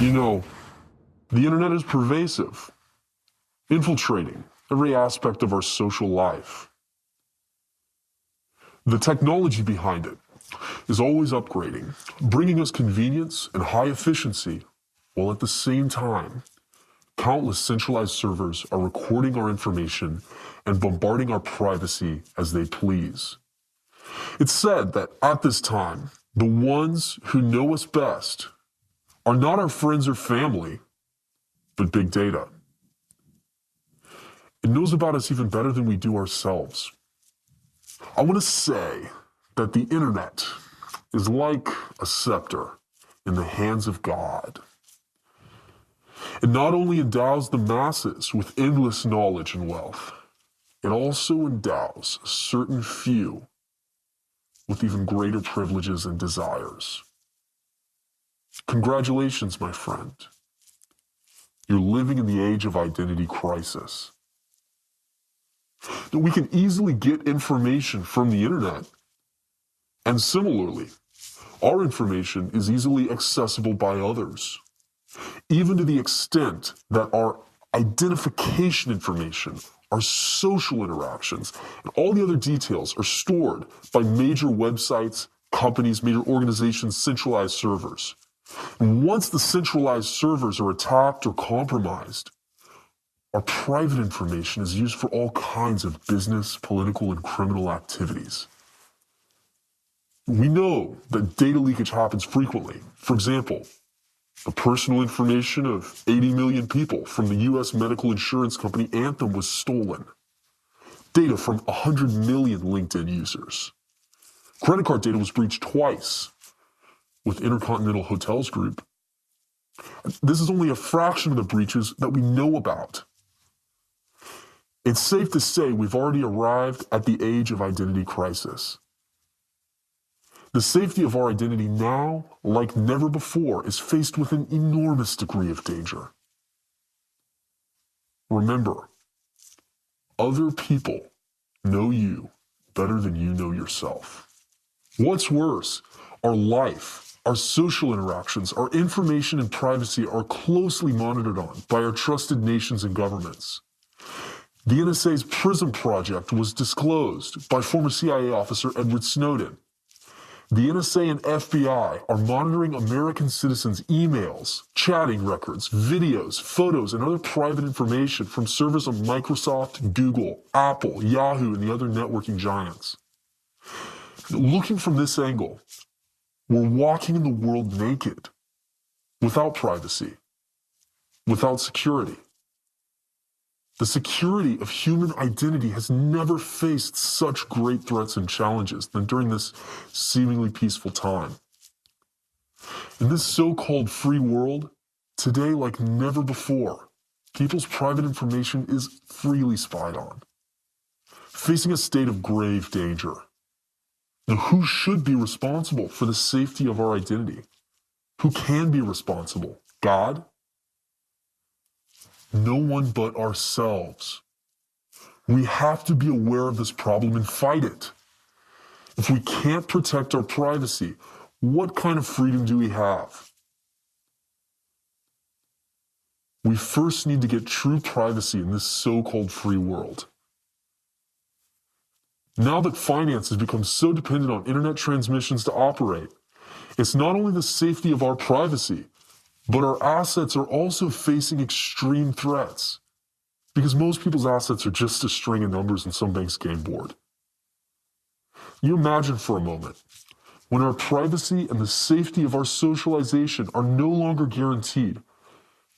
You know, the internet is pervasive, infiltrating every aspect of our social life. The technology behind it is always upgrading, bringing us convenience and high efficiency, while at the same time, countless centralized servers are recording our information and bombarding our privacy as they please. It's said that at this time, the ones who know us best are not our friends or family, but big data. It knows about us even better than we do ourselves. I want to say that the internet is like a scepter in the hands of God. It not only endows the masses with endless knowledge and wealth, it also endows a certain few with even greater privileges and desires. Congratulations, my friend. You're living in the age of identity crisis. We can easily get information from the internet, and similarly, our information is easily accessible by others, even to the extent that our identification information, our social interactions, and all the other details are stored by major websites, companies, major organizations' centralized servers. And once the centralized servers are attacked or compromised, our private information is used for all kinds of business, political, and criminal activities. We know that data leakage happens frequently. For example, the personal information of 80 million people from the US medical insurance company Anthem was stolen. Data from 100 million LinkedIn users. Credit card data was breached twice with Intercontinental Hotels Group. This is only a fraction of the breaches that we know about. It's safe to say we've already arrived at the age of identity crisis. The safety of our identity now, like never before, is faced with an enormous degree of danger. Remember, other people know you better than you know yourself. What's worse, our life, our social interactions, our information and privacy are closely monitored on by our trusted nations and governments. The NSA's PRISM project was disclosed by former CIA officer Edward Snowden. The NSA and FBI are monitoring American citizens' emails, chatting records, videos, photos, and other private information from servers of Microsoft, Google, Apple, Yahoo, and the other networking giants. Looking from this angle, we're walking in the world naked, without privacy, without security. The security of human identity has never faced such great threats and challenges than during this seemingly peaceful time. In this so-called free world, today like never before, people's private information is freely spied on, facing a state of grave danger. Now, who should be responsible for the safety of our identity? Who can be responsible? God? No one but ourselves. We have to be aware of this problem and fight it. If we can't protect our privacy, what kind of freedom do we have? We first need to get true privacy in this so-called free world. Now that finance has become so dependent on internet transmissions to operate, it's not only the safety of our privacy, but our assets are also facing extreme threats, because most people's assets are just a string of numbers in some bank's game board. You imagine for a moment, when our privacy and the safety of our socialization are no longer guaranteed,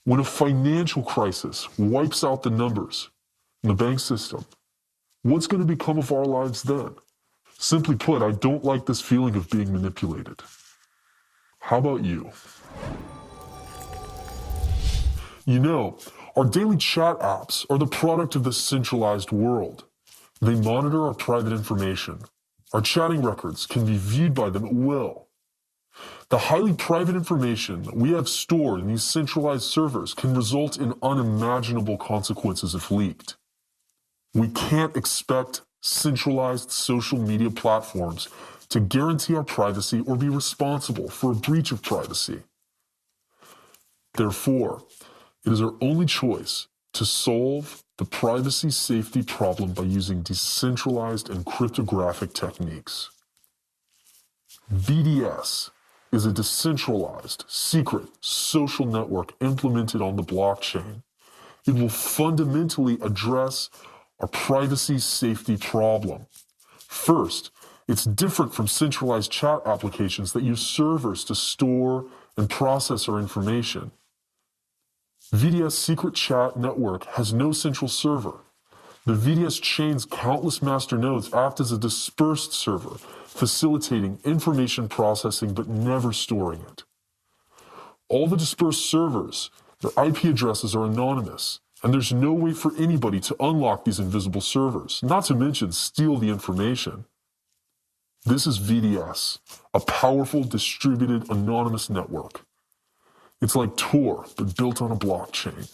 when a financial crisis wipes out the numbers in the bank system, what's going to become of our lives then? Simply put, I don't like this feeling of being manipulated. How about you? You know, our daily chat apps are the product of this centralized world. They monitor our private information. Our chatting records can be viewed by them at will. The highly private information that we have stored in these centralized servers can result in unimaginable consequences if leaked. We can't expect centralized social media platforms to guarantee our privacy or be responsible for a breach of privacy. Therefore, it is our only choice to solve the privacy safety problem by using decentralized and cryptographic techniques. VDS is a decentralized, secret, social network implemented on the blockchain. It will fundamentally address our privacy safety problem. First, it's different from centralized chat applications that use servers to store and process our information. VDS secret chat network has no central server. The VDS chain's countless master nodes act as a dispersed server, facilitating information processing but never storing it. All the dispersed servers, their IP addresses are anonymous, and there's no way for anybody to unlock these invisible servers, not to mention steal the information. This is VDS, a powerful distributed anonymous network. It's like Tor, but built on a blockchain.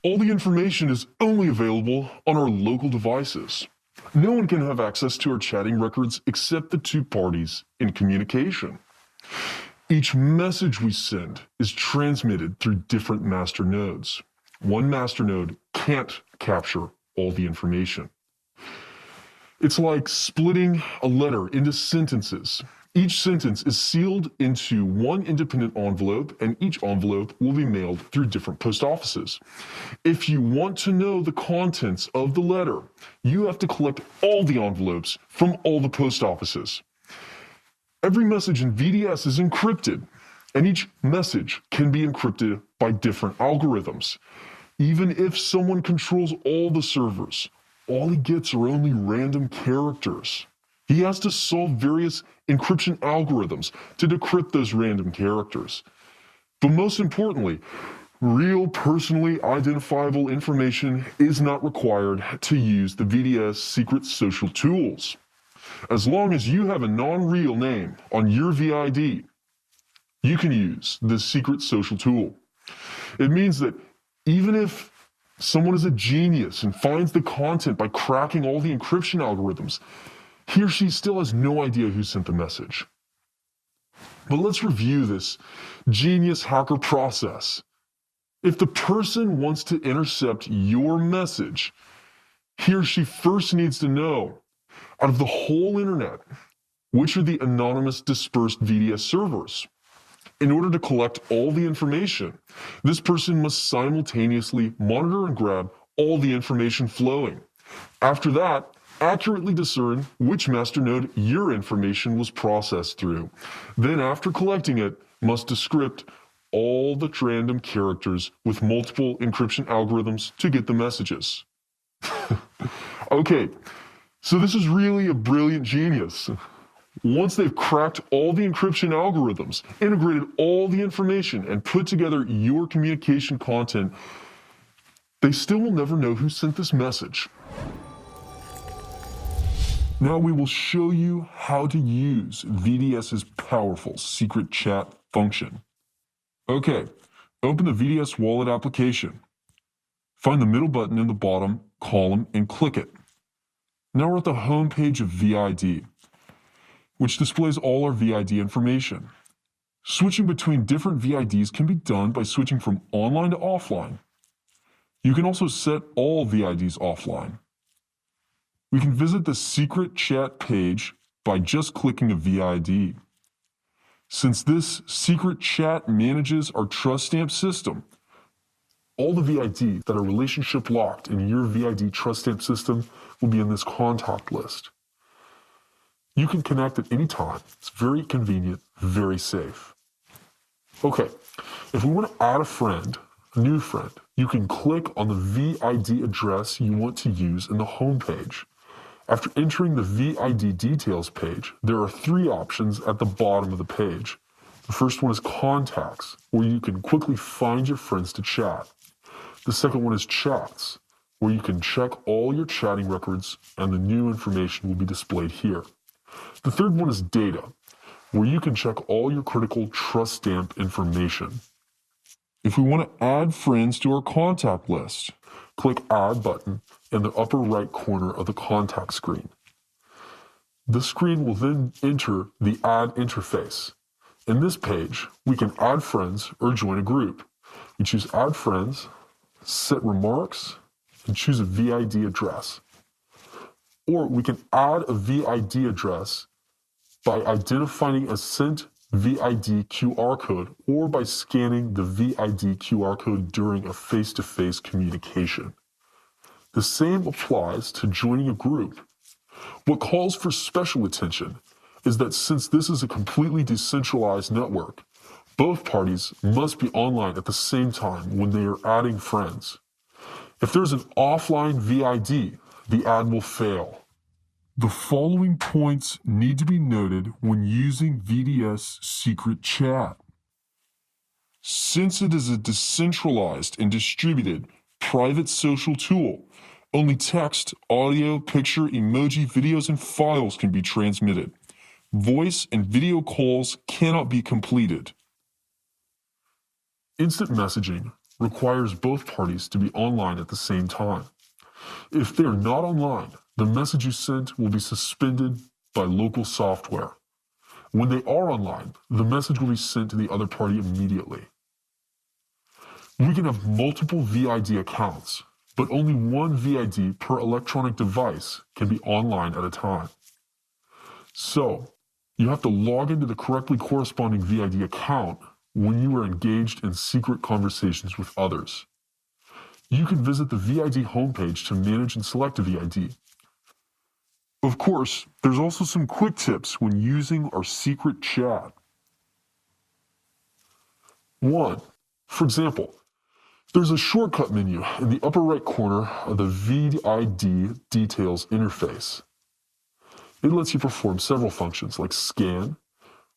All the information is only available on our local devices. No one can have access to our chatting records except the two parties in communication. Each message we send is transmitted through different master nodes. One master node can't capture all the information. It's like splitting a letter into sentences. Each sentence is sealed into one independent envelope, and each envelope will be mailed through different post offices. If you want to know the contents of the letter, you have to collect all the envelopes from all the post offices. Every message in VDS is encrypted, and each message can be encrypted by different algorithms. Even if someone controls all the servers, all he gets are only random characters. He has to solve various encryption algorithms to decrypt those random characters. But most importantly, real personally identifiable information is not required to use the VDS secret social tools. As long as you have a non-real name on your VID, you can use this secret social tool. It means that even if someone is a genius and finds the content by cracking all the encryption algorithms, he or she still has no idea who sent the message. But let's review this genius hacker process. If the person wants to intercept your message, he or she first needs to know, out of the whole internet, which are the anonymous dispersed VDS servers. In order to collect all the information, this person must simultaneously monitor and grab all the information flowing. After that, accurately discern which master node your information was processed through. Then after collecting it, must decrypt all the random characters with multiple encryption algorithms to get the messages. Okay, so this is really a brilliant genius. Once they've cracked all the encryption algorithms, integrated all the information, and put together your communication content, they still will never know who sent this message. Now we will show you how to use VDS's powerful secret chat function. Okay, open the VDS wallet application. Find the middle button in the bottom column and click it. Now we're at the home page of VID, which displays all our VID information. Switching between different VIDs can be done by switching from online to offline. You can also set all VIDs offline. We can visit the secret chat page by just clicking a VID. Since this secret chat manages our trust stamp system, all the VID that are relationship locked in your VID trust stamp system will be in this contact list. You can connect at any time. It's very convenient, very safe. Okay, if we want to add a friend, a new friend, you can click on the VID address you want to use in the home page. After entering the VID details page, there are three options at the bottom of the page. The first one is contacts, where you can quickly find your friends to chat. The second one is chats, where you can check all your chatting records and the new information will be displayed here. The third one is data, where you can check all your critical trust stamp information. If we want to add friends to our contact list, click Add button in the upper right corner of the contact screen. The screen will then enter the Add interface. In this page, we can add friends or join a group. We choose Add Friends, Set Remarks, and choose a VID address. Or we can add a VID address by identifying a sent VID QR code or by scanning the VID QR code during a face-to-face communication. The same applies to joining a group. What calls for special attention is that since this is a completely decentralized network, both parties must be online at the same time when they are adding friends. If there's an offline VID, the ad will fail. The following points need to be noted when using VDS Secret Chat. Since it is a decentralized and distributed private social tool, only text, audio, picture, emoji, videos, and files can be transmitted. Voice and video calls cannot be completed. Instant messaging requires both parties to be online at the same time. If they are not online, the message you sent will be suspended by local software. When they are online, the message will be sent to the other party immediately. We can have multiple VID accounts, but only one VID per electronic device can be online at a time. So, you have to log into the correctly corresponding VID account when you are engaged in secret conversations with others. You can visit the VID homepage to manage and select a VID. Of course, there's also some quick tips when using our secret chat. 1. For example, there's a shortcut menu in the upper right corner of the VID details interface. It lets you perform several functions like scan,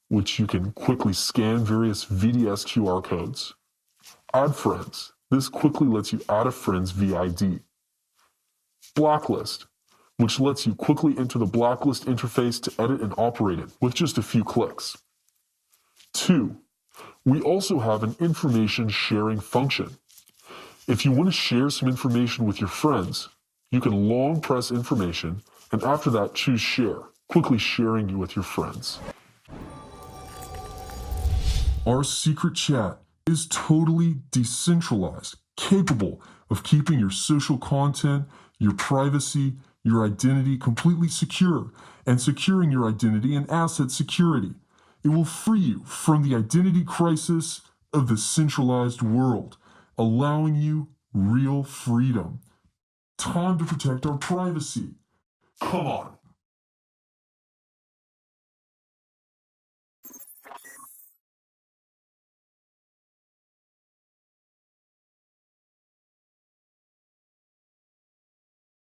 which you can quickly scan various VDS QR codes. Add friends. This quickly lets you add a friend's VID. Blacklist, which lets you quickly enter the blacklist interface to edit and operate it with just a few clicks. 2. We also have an information sharing function. If you want to share some information with your friends, you can long press information and after that choose share, quickly sharing it with your friends. Our secret chat is totally decentralized, capable of keeping your social content, your privacy, your identity completely secure, and securing your identity and asset security. It will free you from the identity crisis of the centralized world, allowing you real freedom. Time to protect our privacy. Come on,